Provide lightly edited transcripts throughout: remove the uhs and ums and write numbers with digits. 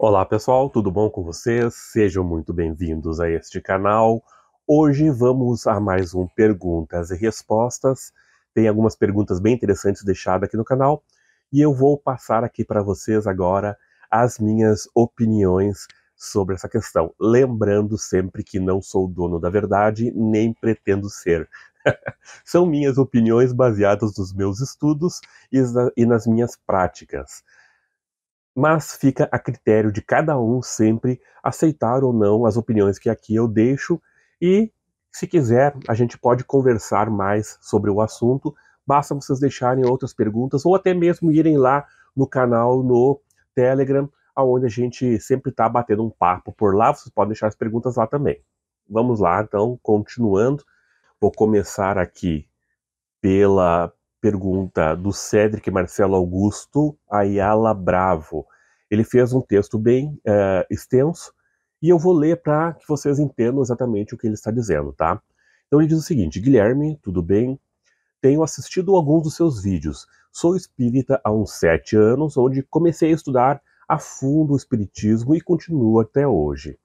Olá pessoal, tudo bom com vocês? Sejam muito bem-vindos a este canal. Hoje vamos a mais um Perguntas e Respostas. Tem algumas perguntas bem interessantes deixadas aqui no canal e eu vou passar aqui para vocês agora as minhas opiniões sobre essa questão. Lembrando sempre que não sou dono da verdade, nem pretendo ser. São minhas opiniões baseadas nos meus estudos e nas minhas práticas. Mas fica a critério de cada um sempre aceitar ou não as opiniões que aqui eu deixo e, se quiser, a gente pode conversar mais sobre o assunto, basta vocês deixarem outras perguntas ou até mesmo irem lá no canal no Telegram, onde a gente sempre está batendo um papo por lá, vocês podem deixar as perguntas lá também. Vamos lá, então, continuando, vou começar aqui pela pergunta do Cédric Marcelo Augusto Ayala Bravo. Ele fez um texto bem extenso e eu vou ler para que vocês entendam exatamente o que ele está dizendo, tá? Então ele diz o seguinte: Guilherme, tudo bem? Tenho assistido alguns dos seus vídeos. Sou espírita há uns 7 anos, onde comecei a estudar a fundo o espiritismo e continuo até hoje.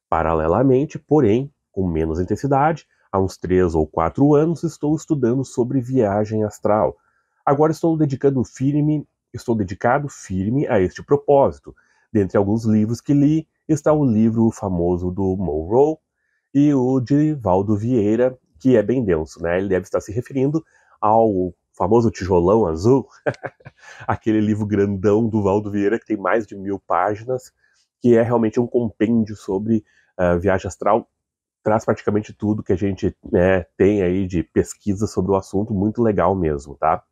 Paralelamente, porém, com menos intensidade, há uns 3 ou 4 anos estou estudando sobre viagem astral. Agora estou dedicado firme a este propósito. Dentre alguns livros que li, está o livro famoso do Monroe e o de Valdo Vieira, que é bem denso, né? Ele deve estar se referindo ao famoso Tijolão Azul, aquele livro grandão do Valdo Vieira, que tem mais de 1000 páginas, que é realmente um compêndio sobre viagem astral, traz praticamente tudo que a gente tem aí de pesquisa sobre o assunto, muito legal mesmo, tá?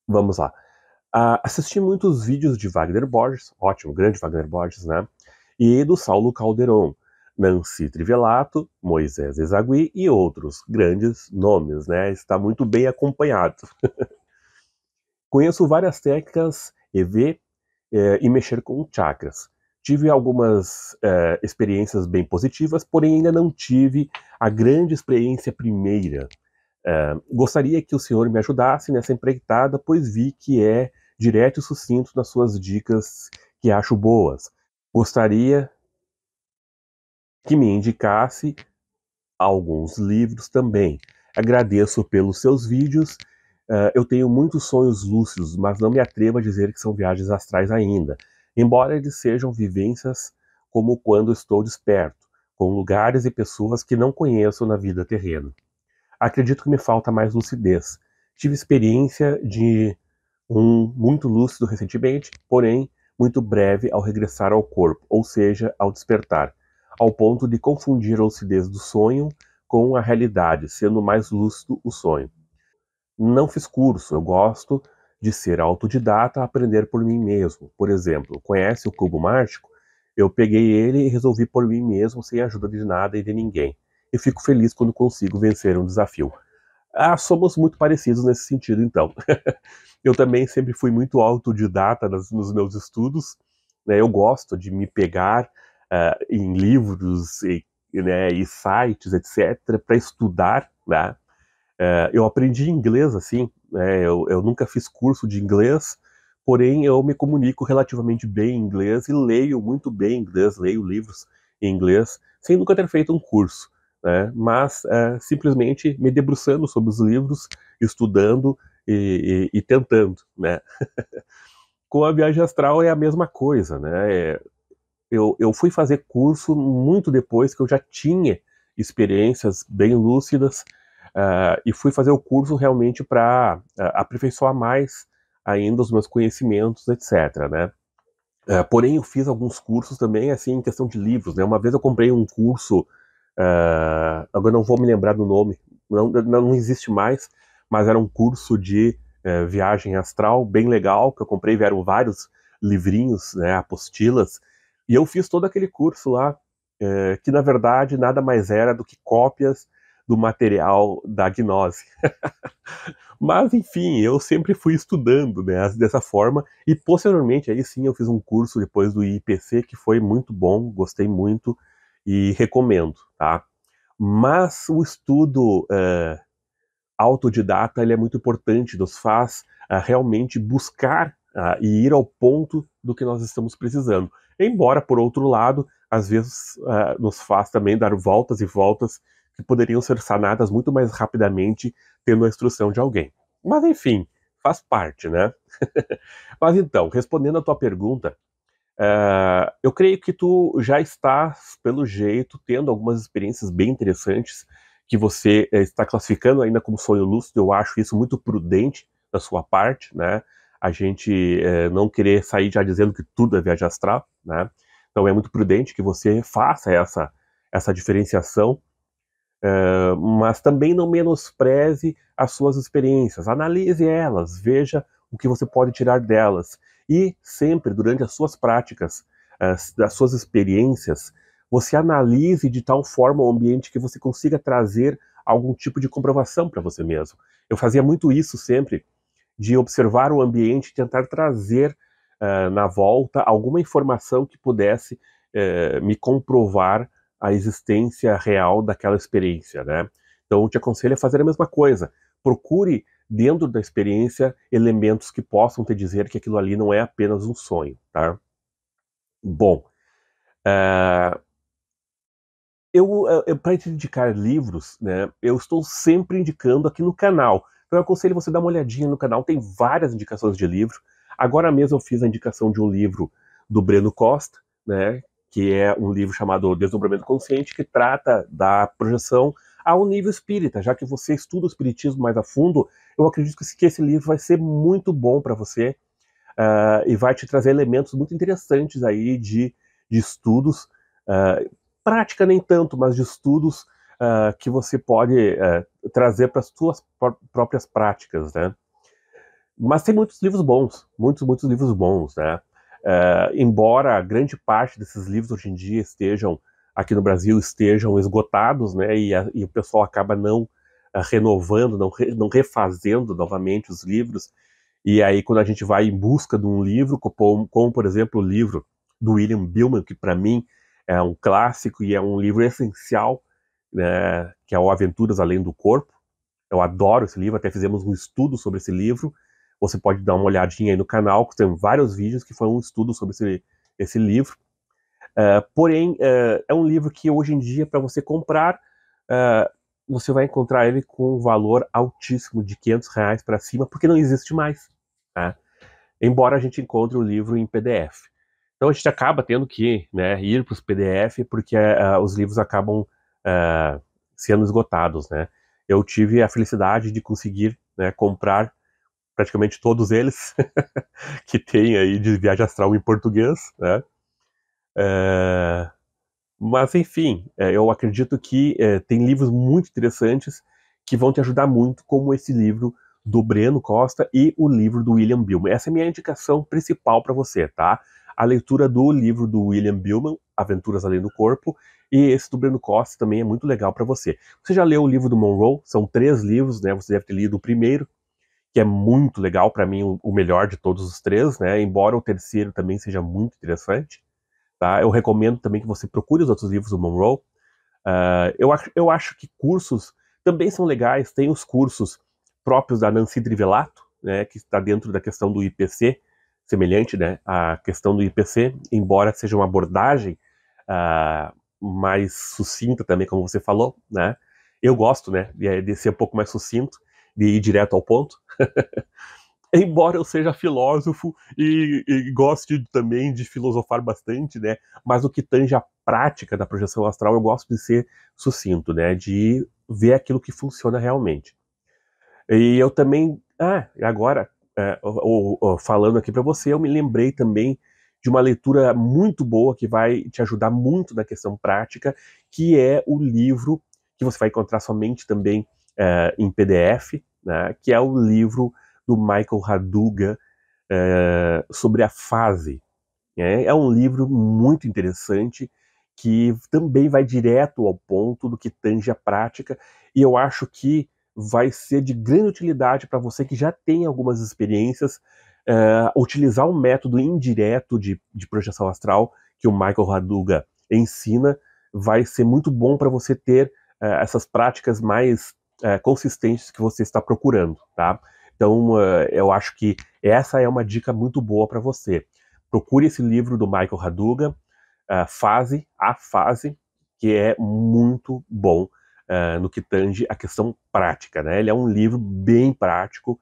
Vamos lá. Assisti muitos vídeos de Wagner Borges, ótimo, grande Wagner Borges, né? E do Saulo Calderon, Nancy Trivelato, Moisés Ezagui e outros grandes nomes, né? Está muito bem acompanhado. Conheço várias técnicas EV e mexer com chakras. Tive algumas experiências bem positivas, porém ainda não tive a grande experiência primeira. Gostaria que o senhor me ajudasse nessa empreitada, pois vi que é direto e sucinto nas suas dicas que acho boas. Gostaria que me indicasse alguns livros também. Agradeço pelos seus vídeos. Eu tenho muitos sonhos lúcidos, mas não me atrevo a dizer que são viagens astrais ainda, embora eles sejam vivências como quando estou desperto, com lugares e pessoas que não conheço na vida terrena. Acredito que me falta mais lucidez. Tive experiência de um muito lúcido recentemente, porém muito breve ao regressar ao corpo, ou seja, ao despertar, ao ponto de confundir a lucidez do sonho com a realidade, sendo mais lúcido o sonho. Não fiz curso, eu gosto de ser autodidata, aprender por mim mesmo. Por exemplo, conhece o cubo mágico? Eu peguei ele e resolvi por mim mesmo, sem ajuda de nada e de ninguém. E fico feliz quando consigo vencer um desafio. Somos muito parecidos nesse sentido, então. Eu também sempre fui muito autodidata nos meus estudos, né? Eu gosto de me pegar em livros e sites, etc., para estudar, né? Eu aprendi inglês assim, né? Eu nunca fiz curso de inglês, porém eu me comunico relativamente bem em inglês e leio muito bem inglês, leio livros em inglês, sem nunca ter feito um curso, né? Mas simplesmente me debruçando sobre os livros, estudando e tentando, né? Com a viagem astral é a mesma coisa, né? Eu fui fazer curso muito depois que eu já tinha experiências bem lúcidas, e fui fazer o curso realmente para aperfeiçoar mais ainda os meus conhecimentos, etc., né? Porém, eu fiz alguns cursos também, assim, em questão de livros, né? Uma vez eu comprei um curso, agora não vou me lembrar do nome, não existe mais, mas era um curso de viagem astral, bem legal, que eu comprei, vieram vários livrinhos, né, apostilas, e eu fiz todo aquele curso lá, que na verdade nada mais era do que cópias do material da gnose. Mas, enfim, eu sempre fui estudando, né, dessa forma, e posteriormente, aí sim, eu fiz um curso depois do IPC, que foi muito bom, gostei muito, e recomendo, tá? Mas o estudo autodidata, ele é muito importante, nos faz realmente buscar e ir ao ponto do que nós estamos precisando. Embora, por outro lado, às vezes nos faz também dar voltas e voltas que poderiam ser sanadas muito mais rapidamente tendo a instrução de alguém. Mas enfim, faz parte, né? Mas então, respondendo a tua pergunta, eu creio que tu já estás, pelo jeito, tendo algumas experiências bem interessantes que você está classificando ainda como sonho lúcido. Eu acho isso muito prudente da sua parte, né? A gente não querer sair já dizendo que tudo é viagem astral, né? Então é muito prudente que você faça essa diferenciação, mas também não menospreze as suas experiências. Analise elas, veja o que você pode tirar delas. E sempre, durante as suas práticas, das suas experiências, você analise de tal forma o ambiente que você consiga trazer algum tipo de comprovação para você mesmo. Eu fazia muito isso sempre, de observar o ambiente e tentar trazer na volta alguma informação que pudesse me comprovar a existência real daquela experiência, né? Então, eu te aconselho a fazer a mesma coisa. Procure, dentro da experiência, elementos que possam te dizer que aquilo ali não é apenas um sonho, tá? Bom, para te indicar livros, né, eu estou sempre indicando aqui no canal. Então eu aconselho você dar uma olhadinha no canal, tem várias indicações de livro. Agora mesmo eu fiz a indicação de um livro do Breno Costa, né, que é um livro chamado Desdobramento Consciente, que trata da projeção ao nível espírita. Já que você estuda o espiritismo mais a fundo, eu acredito que esse livro vai ser muito bom para você, e vai te trazer elementos muito interessantes aí de estudos, prática nem tanto, mas de estudos que você pode trazer para as suas próprias práticas, né? Mas tem muitos livros bons, muitos livros bons, né? Embora grande parte desses livros hoje em dia estejam, aqui no Brasil, estejam esgotados, né? E o pessoal acaba não renovando, não refazendo novamente os livros. E aí, quando a gente vai em busca de um livro, como por exemplo, o livro do William Billman, que para mim é um clássico e é um livro essencial, né, que é o Aventuras Além do Corpo. Eu adoro esse livro, até fizemos um estudo sobre esse livro. Você pode dar uma olhadinha aí no canal, que tem vários vídeos que foi um estudo sobre esse livro. Porém, é um livro que hoje em dia, para você comprar, você vai encontrar ele com um valor altíssimo, de R$ 500 para cima, porque não existe mais, tá? Embora a gente encontre o livro em PDF. Então a gente acaba tendo que, né, ir para os PDF, porque os livros acabam sendo esgotados, né? Eu tive a felicidade de conseguir, né, comprar praticamente todos eles que tem aí de viagem astral em português, né? Mas enfim, eu acredito que tem livros muito interessantes que vão te ajudar muito, como esse livro do Breno Costa e o livro do William Billman. Essa é a minha indicação principal para você, tá? A leitura do livro do William Billman, Aventuras Além do Corpo, e esse do Breno Costa também é muito legal para você. Você já leu o livro do Monroe? São 3 livros, né? Você deve ter lido o primeiro, que é muito legal, para mim o melhor de todos os 3, né? Embora o terceiro também seja muito interessante. Tá? Eu recomendo também que você procure os outros livros do Monroe. Eu acho que cursos também são legais. Tem os cursos próprios da Nancy Drivelato, né, que está dentro da questão do IPC, semelhante, né, à questão do IPC, embora seja uma abordagem mais sucinta também, como você falou, né? Eu gosto, né, de ser um pouco mais sucinto, de ir direto ao ponto. Embora eu seja filósofo e goste também de filosofar bastante, né? Mas o que tange a prática da projeção astral, eu gosto de ser sucinto, né? De ver aquilo que funciona realmente. E eu também... agora, falando aqui para você, eu me lembrei também de uma leitura muito boa que vai te ajudar muito na questão prática, que é o livro que você vai encontrar somente também em PDF, né? Que é o livro do Michael Raduga, sobre a fase. É um livro muito interessante, que também vai direto ao ponto do que tange a prática, e eu acho que vai ser de grande utilidade para você que já tem algumas experiências, utilizar um método indireto de projeção astral que o Michael Raduga ensina, vai ser muito bom para você ter essas práticas mais consistentes que você está procurando, tá? Então, eu acho que essa é uma dica muito boa para você. Procure esse livro do Michael Raduga, A Fase, que é muito bom no que tange a questão prática, né? Ele é um livro bem prático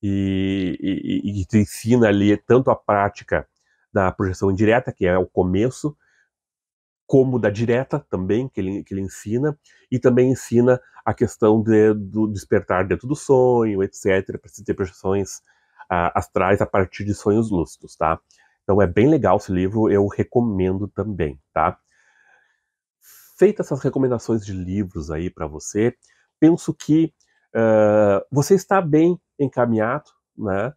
e te ensina ali tanto a prática da projeção indireta, que é o começo, como da direta também, que ele ensina, e também ensina a questão do despertar dentro do sonho, etc., para se ter projeções astrais a partir de sonhos lúcidos, tá? Então é bem legal esse livro, eu recomendo também, tá? Feitas essas recomendações de livros aí para você, penso que você está bem encaminhado, né?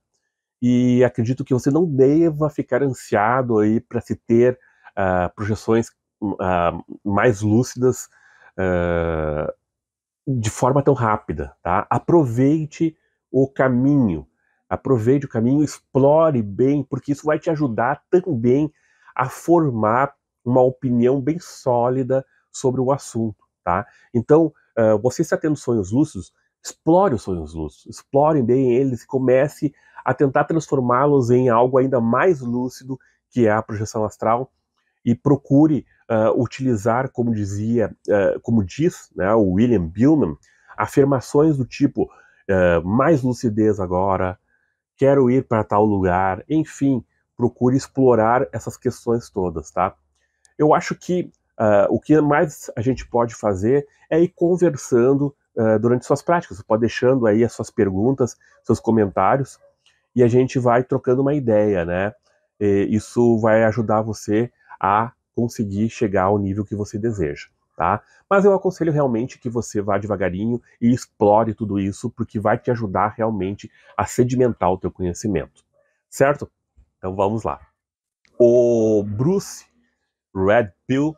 E acredito que você não deva ficar ansiado aí para se ter projeções mais lúcidas de forma tão rápida, tá? Aproveite o caminho, explore bem, porque isso vai te ajudar também a formar uma opinião bem sólida sobre o assunto, tá? Então, você está tendo sonhos lúcidos, explore os sonhos lúcidos, explore bem eles e comece a tentar transformá-los em algo ainda mais lúcido, que é a projeção astral, e procure utilizar, como diz, né, o William Billman, afirmações do tipo mais lucidez agora, quero ir para tal lugar, enfim, procure explorar essas questões todas, tá? Eu acho que o que mais a gente pode fazer é ir conversando durante suas práticas. Você pode deixando aí as suas perguntas, seus comentários, e a gente vai trocando uma ideia, né? Isso vai ajudar você a conseguir chegar ao nível que você deseja, tá? Mas eu aconselho realmente que você vá devagarinho e explore tudo isso, porque vai te ajudar realmente a sedimentar o teu conhecimento, certo? Então vamos lá. O Bruce Red Pill,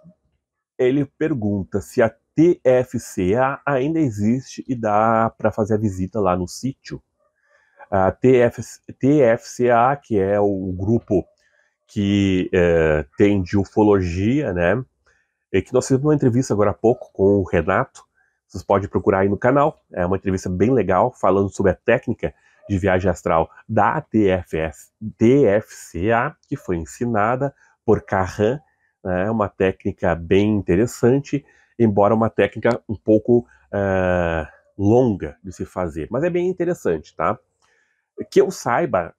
ele pergunta se a TFCA ainda existe e dá para fazer a visita lá no sítio. A TFCA, que é o grupo que tem de ufologia, né? E que nós fizemos uma entrevista agora há pouco com o Renato. Vocês podem procurar aí no canal. É uma entrevista bem legal, falando sobre a técnica de viagem astral da TFCA, que foi ensinada por Carran. É uma técnica bem interessante, embora uma técnica um pouco longa de se fazer. Mas é bem interessante, tá? Que eu saiba,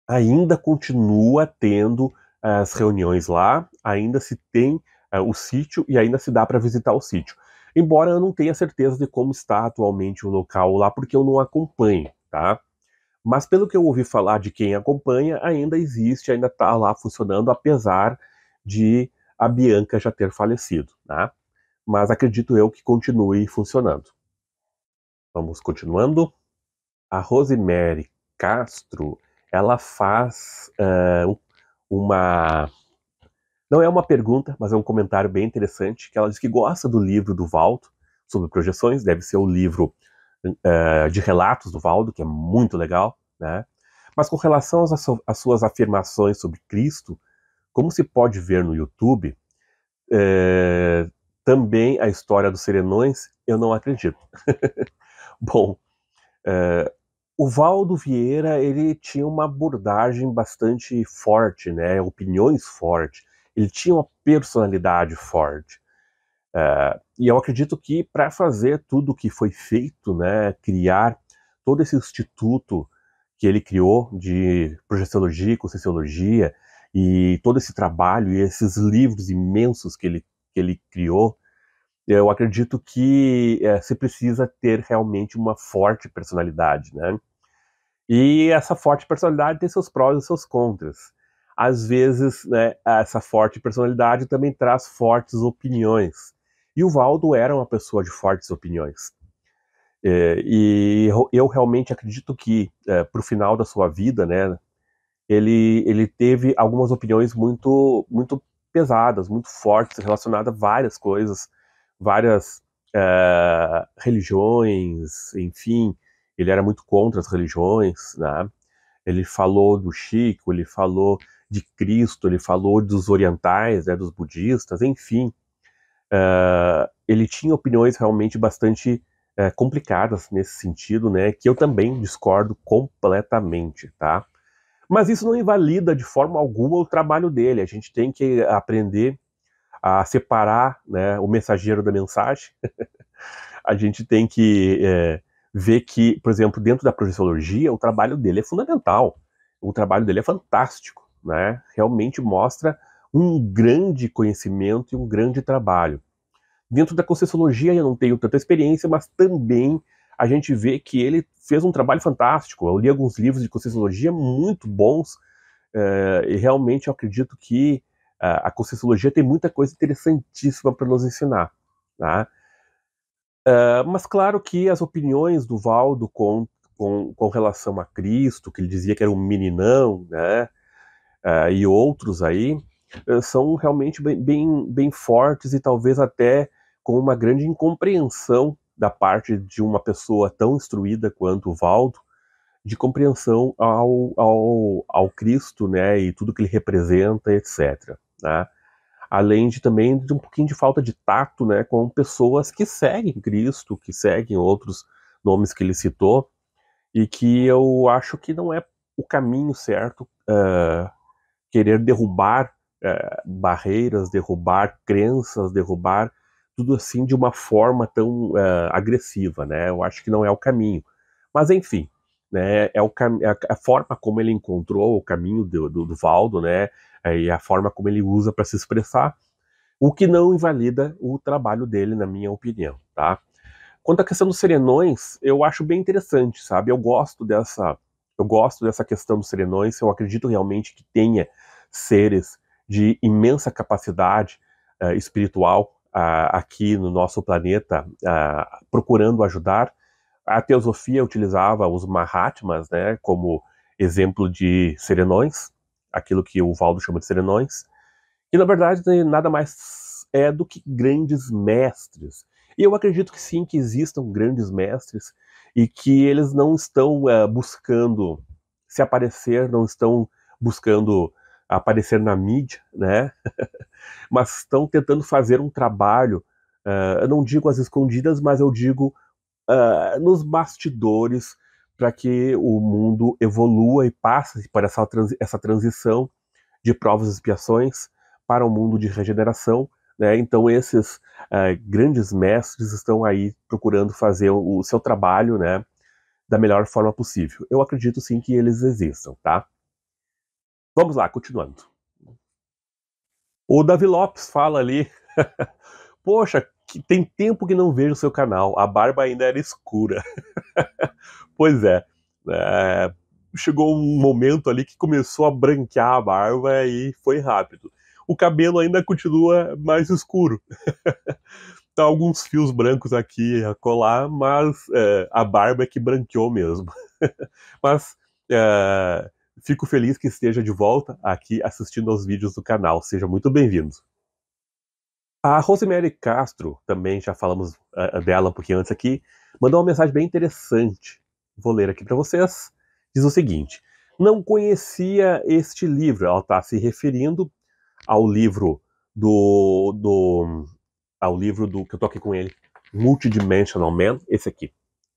ainda continua tendo as reuniões lá, ainda se tem o sítio e ainda se dá para visitar o sítio. Embora eu não tenha certeza de como está atualmente o local lá, porque eu não acompanho, tá? Mas pelo que eu ouvi falar de quem acompanha, ainda existe, ainda está lá funcionando, apesar de a Bianca já ter falecido, tá? Mas acredito eu que continue funcionando. Vamos continuando. A Rosemary Castro, ela faz uma... Não é uma pergunta, mas é um comentário bem interessante, que ela diz que gosta do livro do Valdo, sobre projeções, deve ser o livro de relatos do Valdo, que é muito legal, né? Mas com relação às suas afirmações sobre Cristo, como se pode ver no YouTube, também a história dos serenões, eu não acredito. Bom, o Valdo Vieira, ele tinha uma abordagem bastante forte, né? Opiniões fortes. Ele tinha uma personalidade forte. E eu acredito que para fazer tudo o que foi feito, né? Criar todo esse instituto que ele criou de projeciologia, conscienciologia, e todo esse trabalho e esses livros imensos que ele criou, eu acredito que se precisa ter realmente uma forte personalidade, né? E essa forte personalidade tem seus prós e seus contras. Às vezes, né, essa forte personalidade também traz fortes opiniões. E o Valdo era uma pessoa de fortes opiniões. E eu realmente acredito que, para o final da sua vida, né, ele teve algumas opiniões muito, muito pesadas, muito fortes, relacionadas a várias coisas, várias religiões, enfim. Ele era muito contra as religiões, né? Ele falou do Chico, ele falou de Cristo, ele falou dos orientais, né, dos budistas, enfim. Ele tinha opiniões realmente bastante complicadas nesse sentido, né, que eu também discordo completamente, tá? Mas isso não invalida de forma alguma o trabalho dele. A gente tem que aprender a separar, né, o mensageiro da mensagem. A gente tem que ver que, por exemplo, dentro da projeciologia, o trabalho dele é fundamental. O trabalho dele é fantástico, né? Realmente mostra um grande conhecimento e um grande trabalho. Dentro da Conscienciologia eu não tenho tanta experiência, mas também a gente vê que ele fez um trabalho fantástico. Eu li alguns livros de Conscienciologia muito bons, e realmente eu acredito que a Conscienciologia tem muita coisa interessantíssima para nos ensinar, tá? Mas claro que as opiniões do Valdo com relação a Cristo, que ele dizia que era um meninão, né, e outros aí, são realmente bem fortes e talvez até com uma grande incompreensão da parte de uma pessoa tão instruída quanto o Valdo, de compreensão ao Cristo, né, e tudo que ele representa, etc. Né? Além de também de um pouquinho de falta de tato, né, com pessoas que seguem Cristo, que seguem outros nomes que ele citou, e que eu acho que não é o caminho certo querer derrubar barreiras, derrubar crenças, derrubar tudo assim de uma forma tão agressiva, né? Eu acho que não é o caminho. Mas enfim, né? É a forma como ele encontrou o caminho do Valdo, né? E a forma como ele usa para se expressar, o que não invalida o trabalho dele, na minha opinião, tá? Quanto à questão dos serenões, eu acho bem interessante, sabe? Eu gosto dessa questão dos serenões. Eu acredito realmente que tenha seres de imensa capacidade espiritual aqui no nosso planeta, procurando ajudar. A teosofia utilizava os Mahatmas, né, como exemplo de serenões, aquilo que o Valdo chama de serenões. E na verdade nada mais é do que grandes mestres. E eu acredito que sim, que existam grandes mestres e que eles não estão buscando se aparecer, não estão buscando aparecer na mídia, né? Mas estão tentando fazer um trabalho, eu não digo às escondidas, mas eu digo nos bastidores, para que o mundo evolua e passe por essa transição de provas e expiações para um mundo de regeneração, né? Então esses grandes mestres estão aí procurando fazer o seu trabalho, né, da melhor forma possível. Eu acredito sim que eles existam, tá? Vamos lá, continuando. O Davi Lopes fala ali, poxa, que tem tempo que não vejo o seu canal, a barba ainda era escura. Pois é, chegou um momento ali que começou a branquear a barba e foi rápido. O cabelo ainda continua mais escuro. Tá alguns fios brancos aqui a colar, mas a barba é que branqueou mesmo. Mas fico feliz que esteja de volta aqui assistindo aos vídeos do canal. Seja muito bem-vindo. A Rosemary Castro, também já falamos dela um pouquinho antes aqui, mandou uma mensagem bem interessante. Vou ler aqui para vocês. Diz o seguinte: não conhecia este livro. Ela está se referindo ao livro ao livro do que eu tô aqui com ele, Multidimensional Man, esse aqui,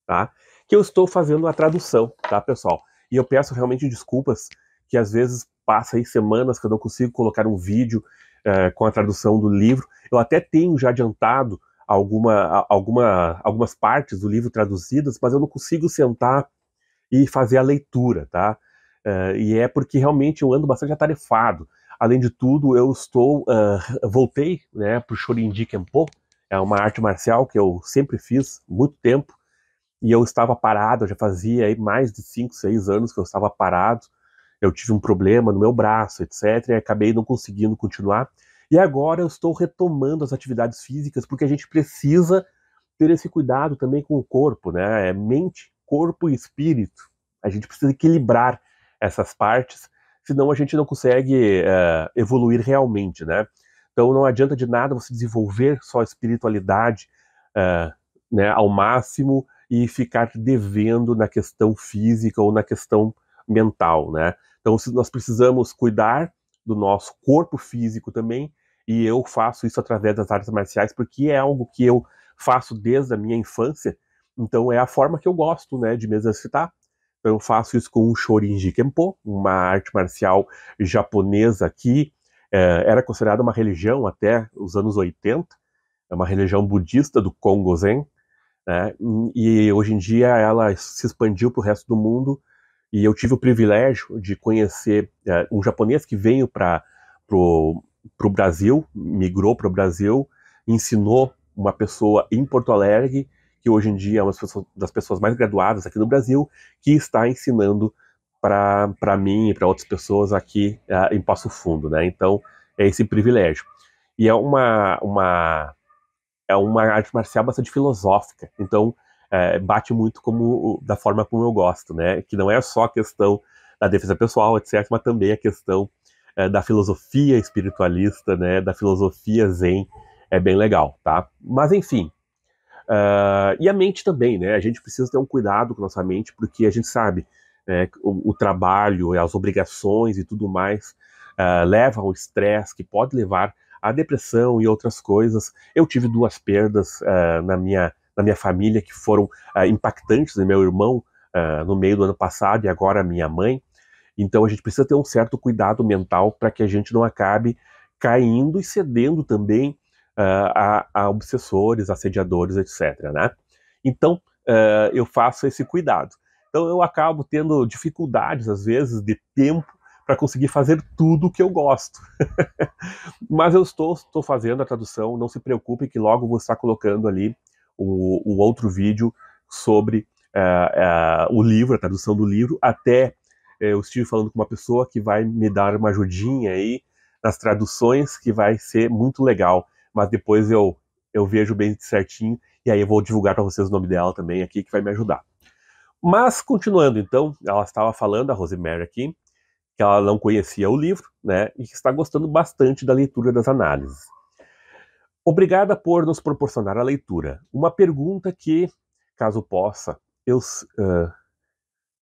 tá? Que eu estou fazendo a tradução, tá, pessoal? E eu peço realmente desculpas, que às vezes passa aí semanas que eu não consigo colocar um vídeo com a tradução do livro. Eu até tenho já adiantado algumas partes do livro traduzidas, mas eu não consigo sentar e fazer a leitura, tá? E é porque realmente eu ando bastante atarefado. Além de tudo, eu voltei, né, para o Shorinji Kempo, é uma arte marcial que eu sempre fiz, muito tempo, e eu estava parado, já fazia aí mais de 5, 6 anos que eu estava parado. Eu tive um problema no meu braço, etc, e acabei não conseguindo continuar. E agora eu estou retomando as atividades físicas, porque a gente precisa ter esse cuidado também com o corpo, né? Mente, corpo e espírito. A gente precisa equilibrar essas partes, senão a gente não consegue evoluir realmente, né? Então não adianta de nada você desenvolver só a espiritualidade né, ao máximo e ficar devendo na questão física ou na questão mental, né? Então nós precisamos cuidar do nosso corpo físico também, e eu faço isso através das artes marciais, porque é algo que eu faço desde a minha infância, Então é a forma que eu gosto, né, de me exercitar. Então, eu faço isso com o Shorinji Kempo, uma arte marcial japonesa que era considerada uma religião até os anos 80, é uma religião budista do Kongo Zen, né, e hoje em dia ela se expandiu para o resto do mundo, e eu tive o privilégio de conhecer um japonês que veio para o Brasil, migrou para o Brasil, ensinou uma pessoa em Porto Alegre, que hoje em dia é uma das pessoas mais graduadas aqui no Brasil, que está ensinando para mim e para outras pessoas aqui em Passo Fundo, né? Então, é esse privilégio. E é uma arte marcial bastante filosófica, então bate muito da forma como eu gosto, né? Que não é só a questão da defesa pessoal, etc., mas também a questão da filosofia espiritualista, né? Da filosofia zen, é bem legal, tá? Mas enfim, e a mente também, né? A gente precisa ter um cuidado com a nossa mente, porque a gente sabe o trabalho, as obrigações e tudo mais leva ao estresse, que pode levar à depressão e outras coisas. Eu tive 2 perdas na minha família que foram impactantes, né? Meu irmão no meio do ano passado e agora minha mãe. Então a gente precisa ter um certo cuidado mental para que a gente não acabe caindo e cedendo também a obsessores, assediadores, etc., né? Então eu faço esse cuidado. Então eu acabo tendo dificuldades, às vezes, de tempo para conseguir fazer tudo o que eu gosto. Mas eu estou fazendo a tradução, não se preocupe que logo vou estar colocando ali o outro vídeo sobre o livro, a tradução do livro. Até eu estive falando com uma pessoa que vai me dar uma ajudinha aí nas traduções, que vai ser muito legal. Mas depois eu vejo bem certinho, e aí eu vou divulgar para vocês o nome dela também aqui, que vai me ajudar. Mas, continuando então, ela estava falando, a Rosemary aqui, que ela não conhecia o livro, né, e que está gostando bastante da leitura das análises. Obrigada por nos proporcionar a leitura. Uma pergunta que, caso possa, eu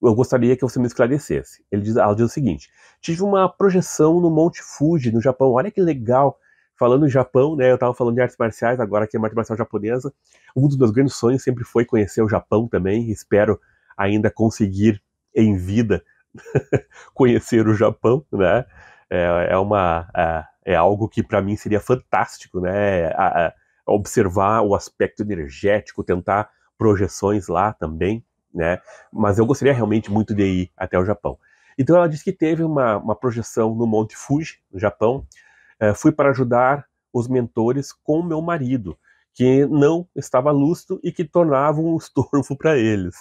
gostaria que você me esclarecesse. Ela diz o seguinte: tive uma projeção no Monte Fuji, no Japão. Olha que legal. Falando em Japão, né, eu estava falando de artes marciais, agora que é arte marcial japonesa. Um dos meus grandes sonhos sempre foi conhecer o Japão também. Espero ainda conseguir, em vida, conhecer o Japão, né? É algo que para mim seria fantástico, né? Observar o aspecto energético, tentar projeções lá também, né? Mas eu gostaria realmente muito de ir até o Japão. Então ela disse que teve uma projeção no Monte Fuji, no Japão. Fui para ajudar os mentores com meu marido, que não estava lúcido e que tornava um estorvo para eles.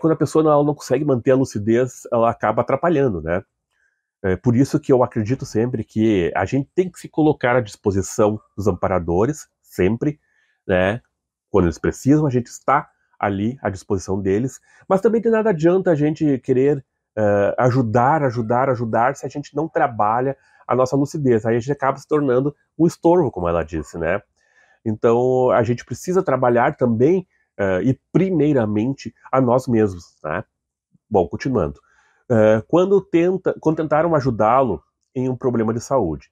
Quando a pessoa não consegue manter a lucidez, ela acaba atrapalhando, né? Por isso que eu acredito sempre que a gente tem que se colocar à disposição dos amparadores, sempre, né? Quando eles precisam, a gente está ali à disposição deles, mas também de nada adianta a gente querer ajudar, se a gente não trabalha a nossa lucidez. Aí a gente acaba se tornando um estorvo, como ela disse, né? Então a gente precisa trabalhar também e primeiramente a nós mesmos, né? Bom, continuando. Quando tentaram ajudá-lo em um problema de saúde.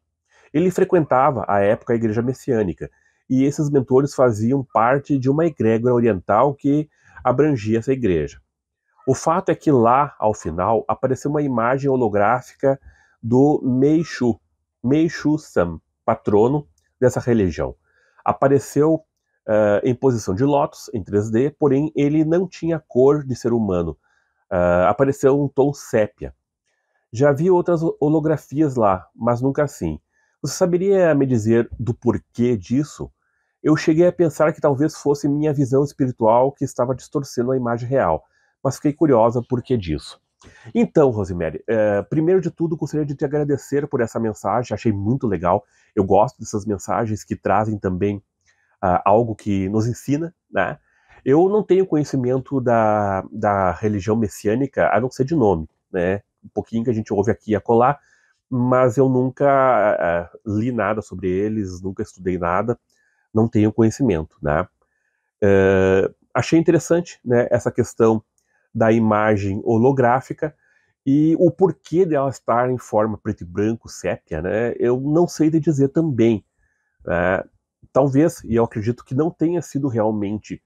Ele frequentava, à época, a igreja messiânica, e esses mentores faziam parte de uma egrégora oriental que abrangia essa igreja. O fato é que lá, ao final, apareceu uma imagem holográfica do Meishu-san, patrono dessa religião. Apareceu em posição de lótus, em 3D, porém ele não tinha cor de ser humano. Apareceu um tom sépia. Já vi outras holografias lá, mas nunca assim. Você saberia me dizer do porquê disso? Eu cheguei a pensar que talvez fosse minha visão espiritual que estava distorcendo a imagem real, mas fiquei curiosa por que disso. Então, Rosemary, primeiro de tudo, gostaria de te agradecer por essa mensagem, achei muito legal. Eu gosto dessas mensagens que trazem também algo que nos ensina, né? Eu não tenho conhecimento da religião messiânica, a não ser de nome, né? Um pouquinho que a gente ouve aqui e acolá, mas eu nunca li nada sobre eles, nunca estudei nada, não tenho conhecimento, né? Achei interessante, né, essa questão da imagem holográfica e o porquê dela estar em forma preto e branco, sépia, né? Eu não sei te dizer também, né? Talvez, e eu acredito que não tenha sido realmente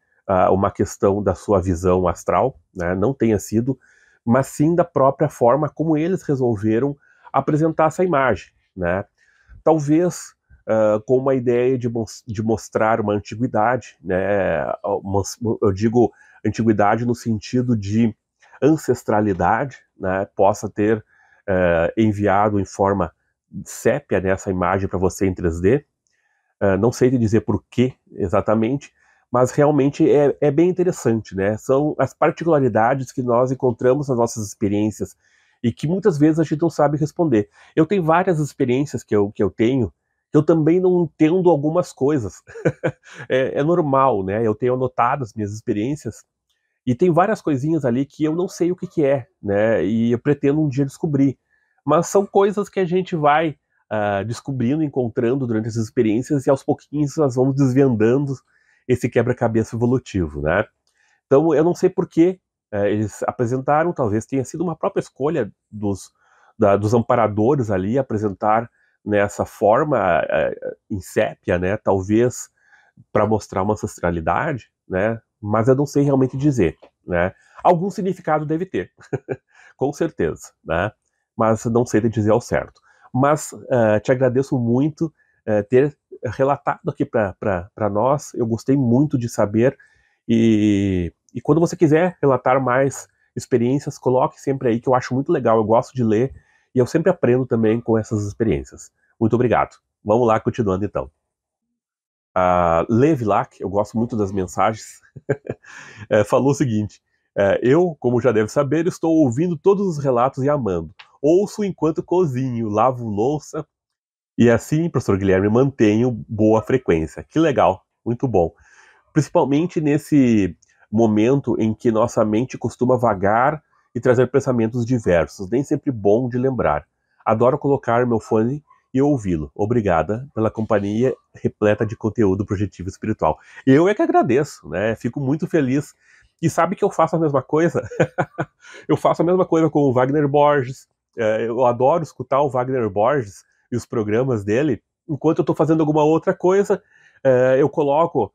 uma questão da sua visão astral, né, não tenha sido, mas sim da própria forma como eles resolveram apresentar essa imagem, né? Talvez com uma ideia de mostrar uma antiguidade, né? Eu digo antiguidade no sentido de ancestralidade, né? Possa ter enviado em forma sépia nessa imagem para você em 3D. Não sei te dizer por que exatamente, mas realmente é bem interessante, né? São as particularidades que nós encontramos nas nossas experiências e que muitas vezes a gente não sabe responder. Eu tenho várias experiências que eu tenho, que eu também não entendo algumas coisas. É normal, né? Eu tenho anotado as minhas experiências e tem várias coisinhas ali que eu não sei o que que é, né? E eu pretendo um dia descobrir. Mas são coisas que a gente vai descobrindo, encontrando durante essas experiências e aos pouquinhos nós vamos desvendando esse quebra-cabeça evolutivo, né? Então eu não sei por que eles apresentaram, talvez tenha sido uma própria escolha dos amparadores ali apresentar nessa forma em sépia, né? Talvez para mostrar uma ancestralidade, né? Mas eu não sei realmente dizer, né? Algum significado deve ter, com certeza, né? Mas não sei dizer ao certo. Mas te agradeço muito ter relatado aqui para nós. Eu gostei muito de saber e quando você quiser relatar mais experiências, coloque sempre aí que eu acho muito legal. Eu gosto de ler e eu sempre aprendo também com essas experiências. Muito obrigado. Vamos lá, continuando então. Levi Lack, eu gosto muito das mensagens, falou o seguinte: eu, como já deve saber, estou ouvindo todos os relatos e amando. Ouço enquanto cozinho, lavo louça e assim, professor Guilherme, mantenho boa frequência. Que legal, muito bom. Principalmente nesse momento em que nossa mente costuma vagar e trazer pensamentos diversos, nem sempre bom de lembrar. Adoro colocar meu fone e ouvi-lo. Obrigada pela companhia repleta de conteúdo projetivo espiritual. Eu é que agradeço, né? Fico muito feliz. E sabe que eu faço a mesma coisa? Eu faço a mesma coisa com o Wagner Borges. Eu adoro escutar o Wagner Borges e os programas dele. Enquanto eu estou fazendo alguma outra coisa, eu coloco.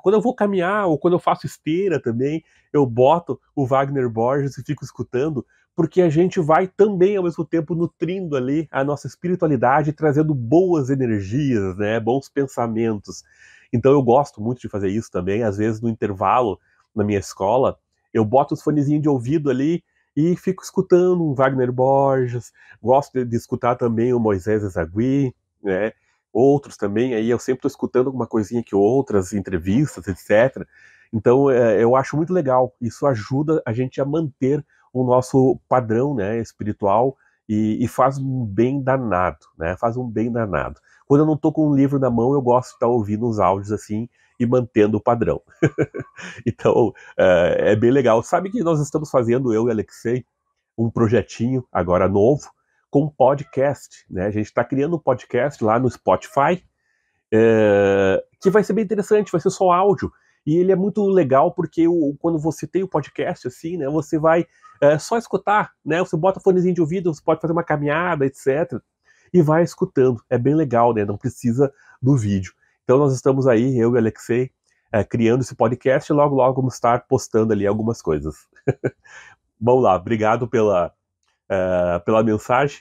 Quando eu vou caminhar ou quando eu faço esteira também, eu boto o Wagner Borges e fico escutando, porque a gente vai também ao mesmo tempo nutrindo ali a nossa espiritualidade, trazendo boas energias, né, bons pensamentos. Então eu gosto muito de fazer isso também. Às vezes no intervalo na minha escola, eu boto os fonezinhos de ouvido ali e fico escutando um Wagner Borges. Gosto de escutar também o Moisés Ezagui, né? Outros também, aí eu sempre estou escutando alguma coisinha que outras, entrevistas, etc. Então, eu acho muito legal. Isso ajuda a gente a manter o nosso padrão, né, espiritual e faz um bem danado, né? Faz um bem danado. Quando eu não estou com um livro na mão, eu gosto de estar ouvindo uns áudios assim e mantendo o padrão. Então, é bem legal. Sabe que nós estamos fazendo, eu e Alexei, um projetinho agora novo com podcast, né? A gente está criando um podcast lá no Spotify, que vai ser bem interessante, vai ser só áudio. E ele é muito legal porque quando você tem o podcast assim, né? Você vai só escutar, né? Você bota fonezinho de ouvido, você pode fazer uma caminhada, etc. E vai escutando. É bem legal, né? Não precisa do vídeo. Então nós estamos aí, eu e o Alexei, criando esse podcast e logo logo vamos estar postando ali algumas coisas. Vamos lá, obrigado pela mensagem.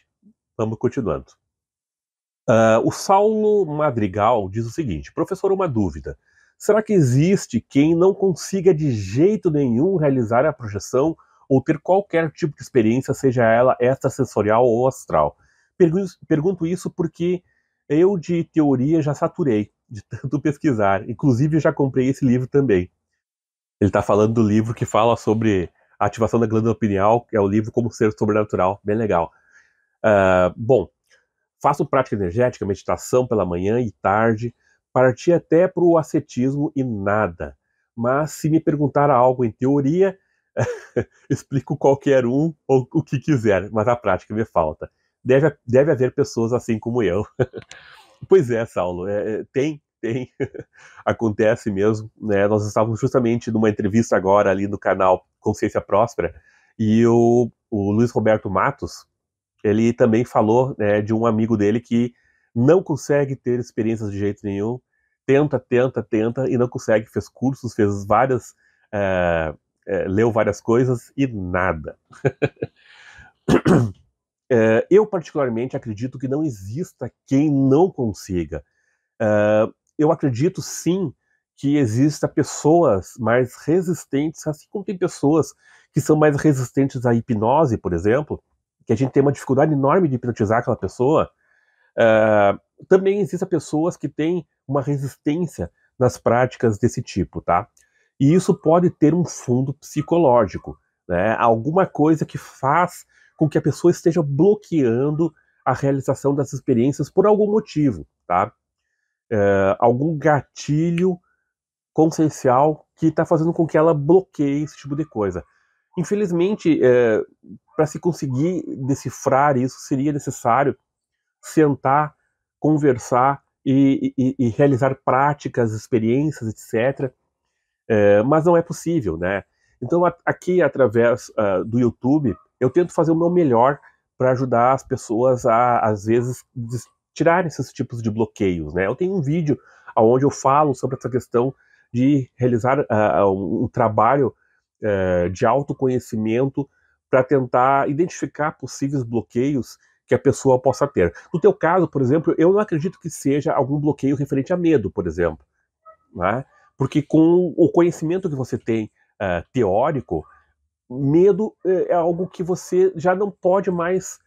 Vamos continuando. O Saulo Madrigal diz o seguinte: professor, uma dúvida. Será que existe quem não consiga de jeito nenhum realizar a projeção ou ter qualquer tipo de experiência, seja ela extrasensorial ou astral? Pergunto isso porque eu de teoria já saturei de tanto pesquisar. Inclusive já comprei esse livro também. Ele está falando do livro que fala sobre a ativação da glândula pineal, que é o livro Como Ser Sobrenatural, bem legal. Bom, faço prática energética, meditação pela manhã e tarde, parti até para o ascetismo e nada. Mas se me perguntar algo em teoria, explico qualquer um ou o que quiser, mas a prática me falta. Deve haver pessoas assim como eu. Pois é, Saulo, tem, acontece mesmo, né? Nós estávamos justamente numa entrevista agora ali no canal Consciência Próspera e o Luiz Roberto Matos, ele também falou, né, de um amigo dele que não consegue ter experiências de jeito nenhum, tenta e não consegue, fez cursos, fez várias, leu várias coisas e nada. Eu particularmente acredito que não exista quem não consiga. Eu acredito sim que exista pessoas mais resistentes, assim como tem pessoas que são mais resistentes à hipnose, por exemplo, que a gente tem uma dificuldade enorme de hipnotizar aquela pessoa. Também existem pessoas que têm uma resistência nas práticas desse tipo, tá? E isso pode ter um fundo psicológico, né? Alguma coisa que faz com que a pessoa esteja bloqueando a realização das experiências por algum motivo, tá? Algum gatilho consciencial que está fazendo com que ela bloqueie esse tipo de coisa. Infelizmente, para se conseguir decifrar isso, seria necessário sentar, conversar e realizar práticas, experiências, etc. Mas não é possível, né? Então, aqui, através do YouTube, eu tento fazer o meu melhor para ajudar as pessoas a, às vezes, tirarem esses tipos de bloqueios, né? Eu tenho um vídeo onde eu falo sobre essa questão de realizar um trabalho de autoconhecimento para tentar identificar possíveis bloqueios que a pessoa possa ter. No teu caso, por exemplo, eu não acredito que seja algum bloqueio referente a medo, por exemplo, né? Porque com o conhecimento que você tem teórico, medo é algo que você já não pode mais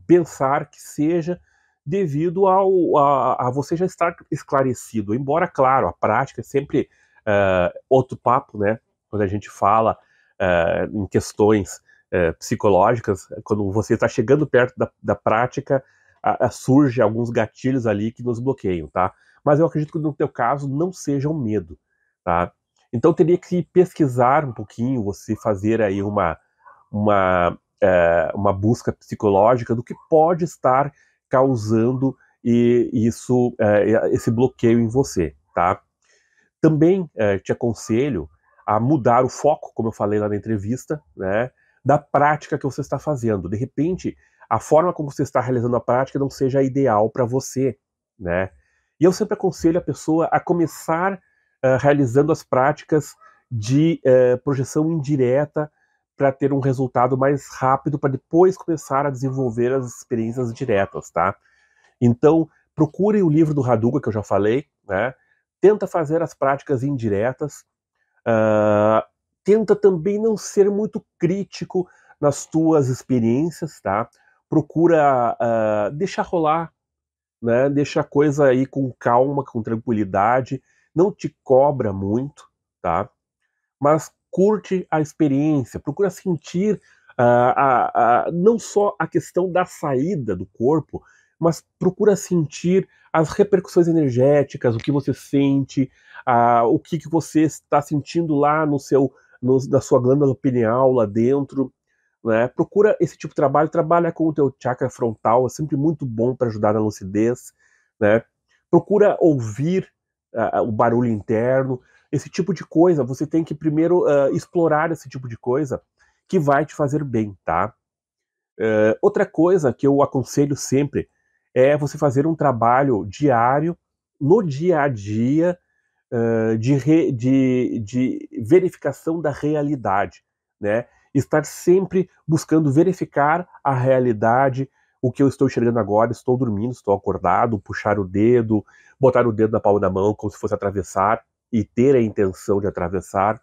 pensar que seja devido a você já estar esclarecido. Embora, claro, a prática é sempre outro papo, né? Quando a gente fala em questões psicológicas, quando você está chegando perto da prática, surge alguns gatilhos ali que nos bloqueiam, tá? Mas eu acredito que no teu caso não seja um medo, tá? Então teria que pesquisar um pouquinho, você fazer aí uma busca psicológica do que pode estar causando esse bloqueio em você, tá? Também te aconselho a mudar o foco, como eu falei lá na entrevista, né, da prática que você está fazendo. De repente, a forma como você está realizando a prática não seja a ideal para você, né? E eu sempre aconselho a pessoa a começar realizando as práticas de projeção indireta para ter um resultado mais rápido, para depois começar a desenvolver as experiências diretas, tá? Então, procure o livro do Haduga, que eu já falei, né? Tenta fazer as práticas indiretas, tenta também não ser muito crítico nas tuas experiências, tá? Procura deixar rolar, né? Deixa a coisa aí com calma, com tranquilidade, não te cobra muito, tá? Mas curte a experiência, procura sentir não só a questão da saída do corpo, mas procura sentir as repercussões energéticas, o que você sente, o que você está sentindo lá na sua glândula pineal, lá dentro, né? Procura esse tipo de trabalho, trabalha com o teu chakra frontal, é sempre muito bom para ajudar na lucidez, né? Procura ouvir o barulho interno, esse tipo de coisa, você tem que primeiro explorar esse tipo de coisa que vai te fazer bem, tá? Outra coisa que eu aconselho sempre é você fazer um trabalho diário, no dia a dia, de verificação da realidade, né? Estar sempre buscando verificar a realidade, o que eu estou enxergando agora, estou dormindo, estou acordado, puxar o dedo, botar o dedo na palma da mão como se fosse atravessar e ter a intenção de atravessar,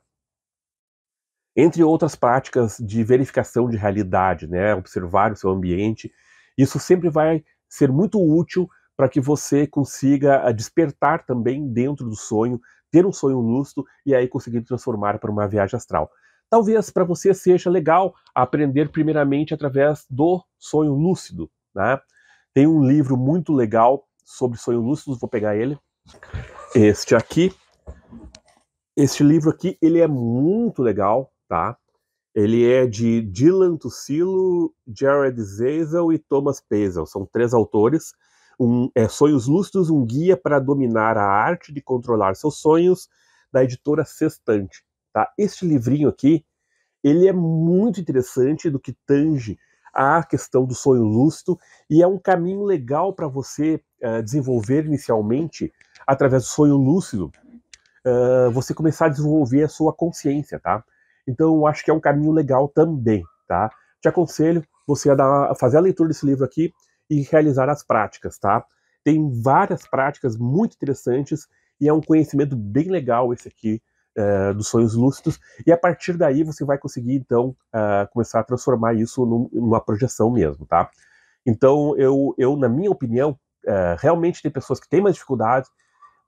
entre outras práticas de verificação de realidade, né? Observar o seu ambiente. Isso sempre vai ser muito útil para que você consiga despertar também dentro do sonho, ter um sonho lúcido e aí conseguir transformar para uma viagem astral. Talvez para você seja legal aprender primeiramente através do sonho lúcido, né? Tem um livro muito legal sobre sonho lúcido, vou pegar ele. Este aqui. Este livro aqui, ele é muito legal, tá? Ele é de Dylan Tuccillo, Jared Zazel e Thomas Pazel. São 3 autores. Sonhos Lúcidos, um guia para dominar a arte de controlar seus sonhos, da editora Sextante. Tá? Este livrinho aqui, ele é muito interessante do que tange a questão do sonho lúcido, e é um caminho legal para você desenvolver inicialmente, através do sonho lúcido, você começar a desenvolver a sua consciência, tá? Então, eu acho que é um caminho legal também, tá? Te aconselho você a fazer a leitura desse livro aqui e realizar as práticas, tá? Tem várias práticas muito interessantes e é um conhecimento bem legal esse aqui, dos sonhos lúcidos, e a partir daí você vai conseguir, então, começar a transformar isso numa projeção mesmo, tá? Então, eu na minha opinião, realmente tem pessoas que têm mais dificuldades,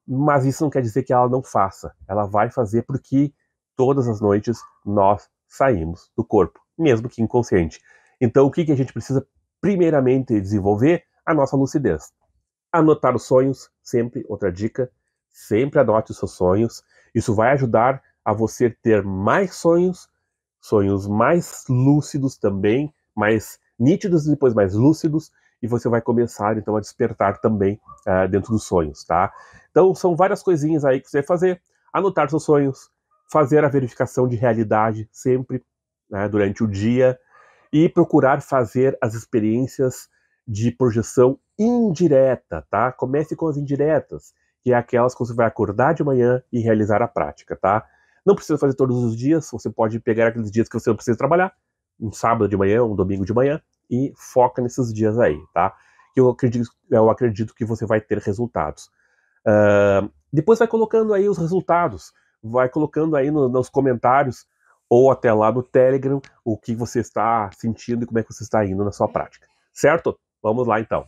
mas isso não quer dizer que ela não faça. Ela vai fazer porque todas as noites nós saímos do corpo, mesmo que inconsciente. Então, o que a gente precisa primeiramente desenvolver? A nossa lucidez. Anotar os sonhos, sempre, outra dica, sempre anote os seus sonhos. Isso vai ajudar a você ter mais sonhos, sonhos mais lúcidos também, mais nítidos e depois mais lúcidos, e você vai começar então a despertar também dentro dos sonhos, tá? Então são várias coisinhas aí que você vai fazer: anotar seus sonhos, fazer a verificação de realidade sempre, né, durante o dia, e procurar fazer as experiências de projeção indireta, tá? Comece com as indiretas, que é aquelas que você vai acordar de manhã e realizar a prática, tá? Não precisa fazer todos os dias, você pode pegar aqueles dias que você não precisa trabalhar, um sábado de manhã, um domingo de manhã, e foca nesses dias aí, tá? Eu acredito que você vai ter resultados. Depois vai colocando aí os resultados, vai colocando aí nos comentários, ou até lá no Telegram, o que você está sentindo e como é que você está indo na sua prática. Certo? Vamos lá, então.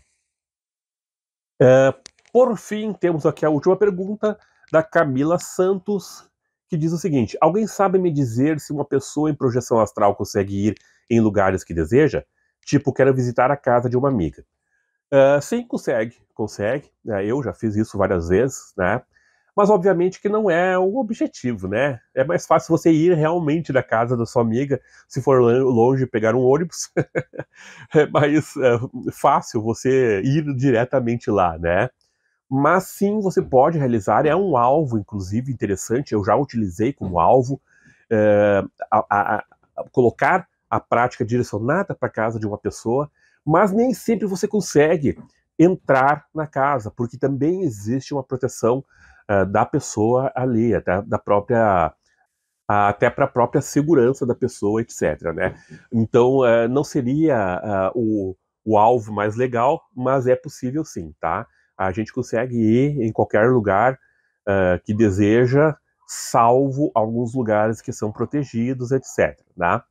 Por fim, temos aqui a última pergunta da Camila Santos, que diz o seguinte: alguém sabe me dizer se uma pessoa em projeção astral consegue ir em lugares que deseja? Tipo, quero visitar a casa de uma amiga. Sim, consegue. Eu já fiz isso várias vezes, né? Mas obviamente que não é o objetivo, né? É mais fácil você ir realmente da casa da sua amiga, se for longe, pegar um ônibus. É mais fácil você ir diretamente lá, né? Mas sim, você pode realizar, é um alvo, inclusive, interessante, eu já utilizei como alvo, é, colocar a prática direcionada para a casa de uma pessoa, mas nem sempre você consegue entrar na casa, porque também existe uma proteção da pessoa ali, até para a própria segurança da pessoa, etc. Né? Então, não seria o alvo mais legal, mas é possível sim, tá? A gente consegue ir em qualquer lugar que deseja, salvo alguns lugares que são protegidos, etc. Tá?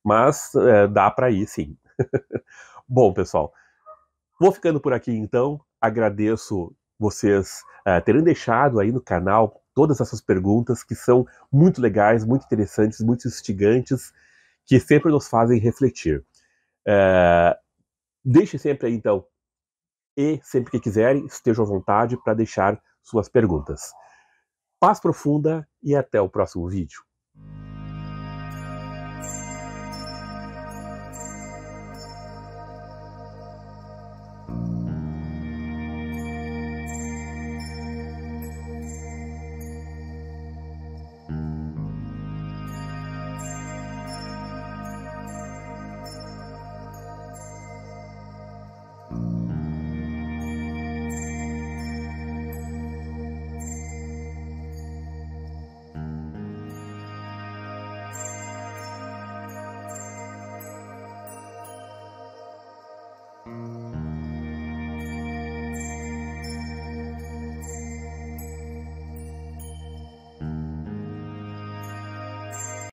Mas dá para ir sim. Bom, pessoal, vou ficando por aqui então. Agradeço vocês terem deixado aí no canal todas essas perguntas que são muito legais, muito interessantes, muito instigantes, que sempre nos fazem refletir. Deixe sempre aí então, e sempre que quiserem, estejam à vontade para deixar suas perguntas. Paz profunda e até o próximo vídeo.